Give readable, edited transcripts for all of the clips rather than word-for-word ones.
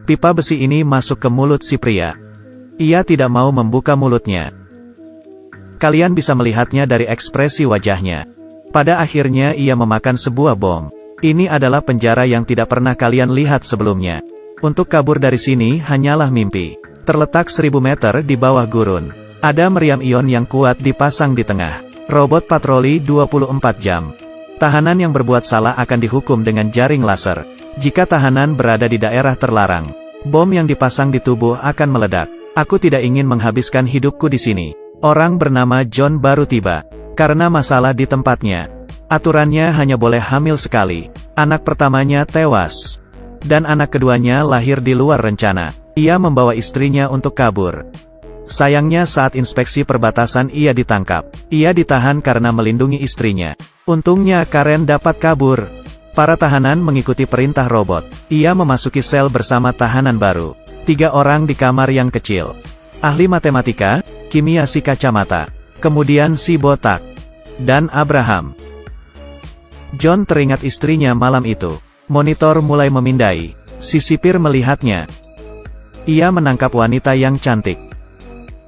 Pipa besi ini masuk ke mulut si pria. Ia tidak mau membuka mulutnya. Kalian bisa melihatnya dari ekspresi wajahnya. Pada akhirnya ia memakan sebuah bom. Ini adalah penjara yang tidak pernah kalian lihat sebelumnya. Untuk kabur dari sini hanyalah mimpi. Terletak 1000 meter di bawah gurun. Ada meriam ion yang kuat dipasang di tengah. Robot patroli 24 jam. Tahanan yang berbuat salah akan dihukum dengan jaring laser. Jika tahanan berada di daerah terlarang, bom yang dipasang di tubuh akan meledak. Aku tidak ingin menghabiskan hidupku di sini. Orang bernama John baru tiba. Karena masalah di tempatnya. Aturannya hanya boleh hamil sekali. Anak pertamanya tewas. Dan anak keduanya lahir di luar rencana. Ia membawa istrinya untuk kabur. Sayangnya saat inspeksi perbatasan ia ditangkap. Ia ditahan karena melindungi istrinya. Untungnya Karen dapat kabur. Para tahanan mengikuti perintah robot. Ia memasuki sel bersama tahanan baru. 3 orang di kamar yang kecil. Ahli matematika, kimia si kacamata, kemudian si botak, dan Abraham. John teringat istrinya malam itu. Monitor mulai memindai. Si sipir melihatnya. Ia menangkap wanita yang cantik.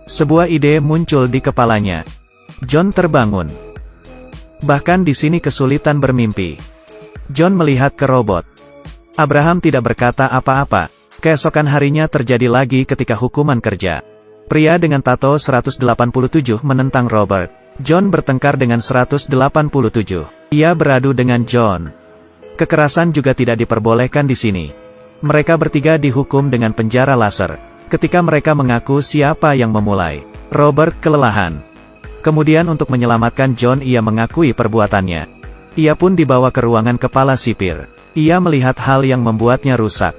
Sebuah ide muncul di kepalanya. John terbangun. Bahkan di sini kesulitan bermimpi. John melihat ke robot. Abraham tidak berkata apa-apa. Keesokan harinya terjadi lagi ketika hukuman kerja. Pria dengan tato 187 menentang Robert. John bertengkar dengan 187. Ia beradu dengan John. Kekerasan juga tidak diperbolehkan di sini. Mereka bertiga dihukum dengan penjara laser. Ketika mereka mengaku siapa yang memulai, Robert kelelahan. Kemudian untuk menyelamatkan John ia mengakui perbuatannya. Ia pun dibawa ke ruangan kepala sipir. Ia melihat hal yang membuatnya rusak.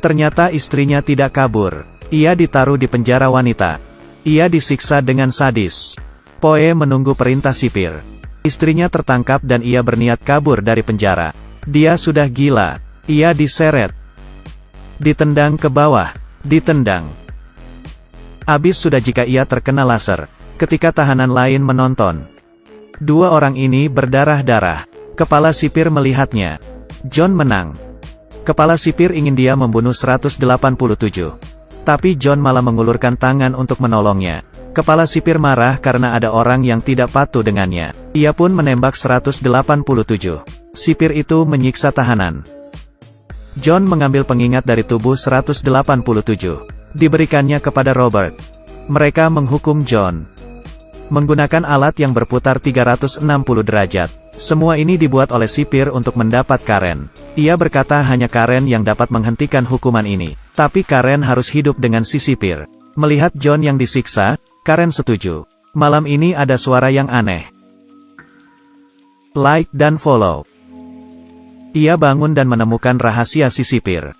Ternyata istrinya tidak kabur. Ia ditaruh di penjara wanita. Ia disiksa dengan sadis. Poe menunggu perintah sipir. Istrinya tertangkap dan ia berniat kabur dari penjara. Dia sudah gila. Ia diseret. Ditendang ke bawah. Ditendang. Habis sudah jika ia terkena laser. Ketika tahanan lain menonton. 2 orang ini berdarah-darah. Kepala sipir melihatnya. John menang. Kepala sipir ingin dia membunuh 187. Tapi John malah mengulurkan tangan untuk menolongnya. Kepala sipir marah karena ada orang yang tidak patuh dengannya. Ia pun menembak 187. Sipir itu menyiksa tahanan. John mengambil pengingat dari tubuh 187. Diberikannya kepada Robert. Mereka menghukum John. Menggunakan alat yang berputar 360 derajat. Semua ini dibuat oleh sipir untuk mendapat Karen. Ia berkata hanya Karen yang dapat menghentikan hukuman ini. Tapi Karen harus hidup dengan si sipir. Melihat John yang disiksa, Karen setuju. Malam ini ada suara yang aneh. Like dan follow. Ia bangun dan menemukan rahasia si sipir.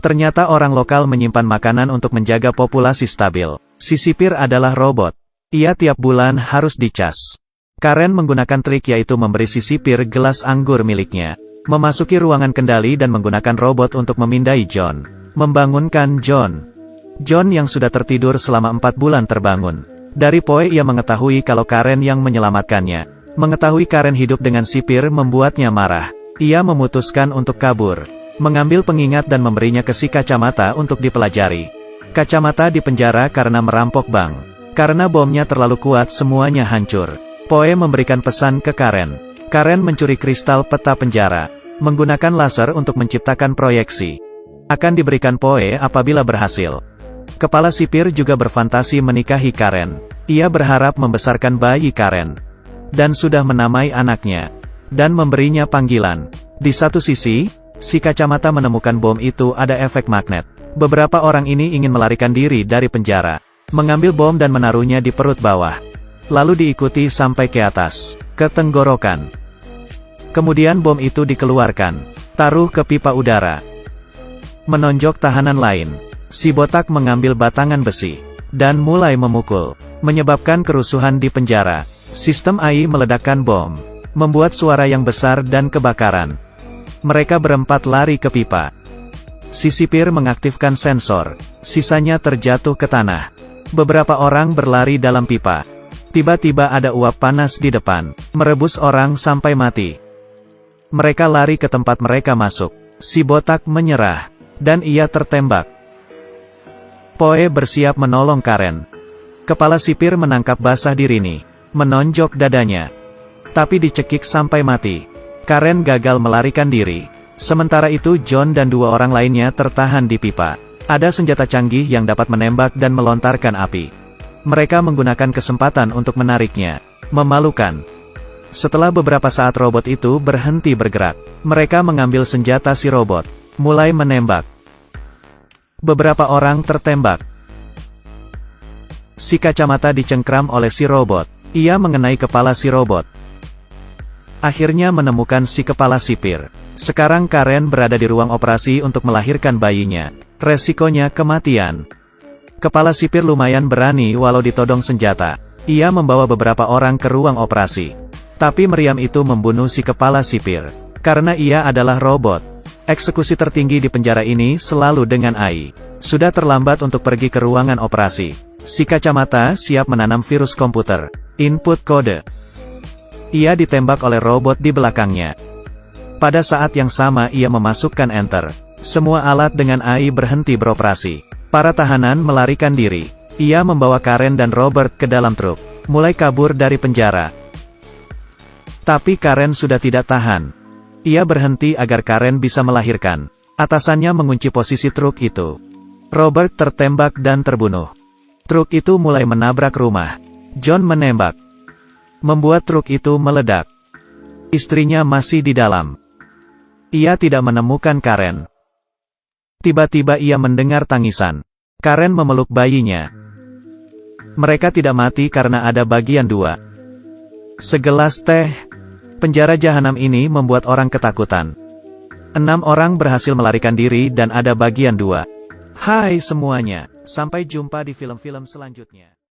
Ternyata orang lokal menyimpan makanan untuk menjaga populasi stabil. Si sipir adalah robot. Ia tiap bulan harus dicas. Karen menggunakan trik yaitu memberi si sipir gelas anggur miliknya. Memasuki ruangan kendali dan menggunakan robot untuk memindai John. Membangunkan John. John yang sudah tertidur selama 4 bulan terbangun. Dari Poe ia mengetahui kalau Karen yang menyelamatkannya. Mengetahui Karen hidup dengan sipir membuatnya marah. Ia memutuskan untuk kabur. Mengambil pengingat dan memberinya ke si kacamata untuk dipelajari. Kacamata dipenjara karena merampok bank. Karena bomnya terlalu kuat semuanya hancur. Poe memberikan pesan ke Karen. Karen mencuri kristal peta penjara. Menggunakan laser untuk menciptakan proyeksi. Akan diberikan Poe apabila berhasil. Kepala sipir juga berfantasi menikahi Karen. Ia berharap membesarkan bayi Karen. Dan sudah menamai anaknya. Dan memberinya panggilan. Di satu sisi, si kacamata menemukan bom itu ada efek magnet. Beberapa orang ini ingin melarikan diri dari penjara. Mengambil bom dan menaruhnya di perut bawah. Lalu diikuti sampai ke atas, ke tenggorokan. Kemudian bom itu dikeluarkan. Taruh ke pipa udara. Menonjok tahanan lain. Si botak mengambil batangan besi. Dan mulai memukul. Menyebabkan kerusuhan di penjara. Sistem AI meledakkan bom. Membuat suara yang besar dan kebakaran. Mereka berempat lari ke pipa. Si sipir mengaktifkan sensor. Sisanya terjatuh ke tanah. Beberapa orang berlari dalam pipa. Tiba-tiba ada uap panas di depan, merebus orang sampai mati. Mereka lari ke tempat mereka masuk. Si botak menyerah. dan ia tertembak. Poe bersiap menolong Karen. Kepala sipir menangkap basah di Rini, menonjok dadanya. Tapi dicekik sampai mati. Karen gagal melarikan diri. Sementara itu John dan dua orang lainnya tertahan di pipa. Ada senjata canggih yang dapat menembak dan melontarkan api. Mereka menggunakan kesempatan untuk menariknya. Memalukan. Setelah beberapa saat robot itu berhenti bergerak, mereka mengambil senjata si robot, mulai menembak. Beberapa orang tertembak. Si kacamata dicengkram oleh si robot. Ia mengenai kepala si robot. Akhirnya menemukan si kepala sipir. Sekarang Karen berada di ruang operasi untuk melahirkan bayinya. Resikonya kematian. Kepala sipir lumayan berani walau ditodong senjata. Ia membawa beberapa orang ke ruang operasi. Tapi meriam itu membunuh si kepala sipir. Karena ia adalah robot. Eksekusi tertinggi di penjara ini selalu dengan AI. Sudah terlambat untuk pergi ke ruangan operasi. Si kacamata siap menanam virus komputer. Input kode. Ia ditembak oleh robot di belakangnya. Pada saat yang sama ia memasukkan enter. Semua alat dengan AI berhenti beroperasi. Para tahanan melarikan diri. Ia membawa Karen dan Robert ke dalam truk. Mulai kabur dari penjara. Tapi Karen sudah tidak tahan. Ia berhenti agar Karen bisa melahirkan. Atasannya mengunci posisi truk itu. Robert tertembak dan terbunuh. Truk itu mulai menabrak rumah. John menembak. Membuat truk itu meledak. Istrinya masih di dalam. Ia tidak menemukan Karen. Tiba-tiba ia mendengar tangisan. Karen memeluk bayinya. Mereka tidak mati karena ada bagian dua. Segelas teh. Penjara jahanam ini membuat orang ketakutan. 6 orang berhasil melarikan diri dan ada bagian 2. Hai semuanya, sampai jumpa di film-film selanjutnya.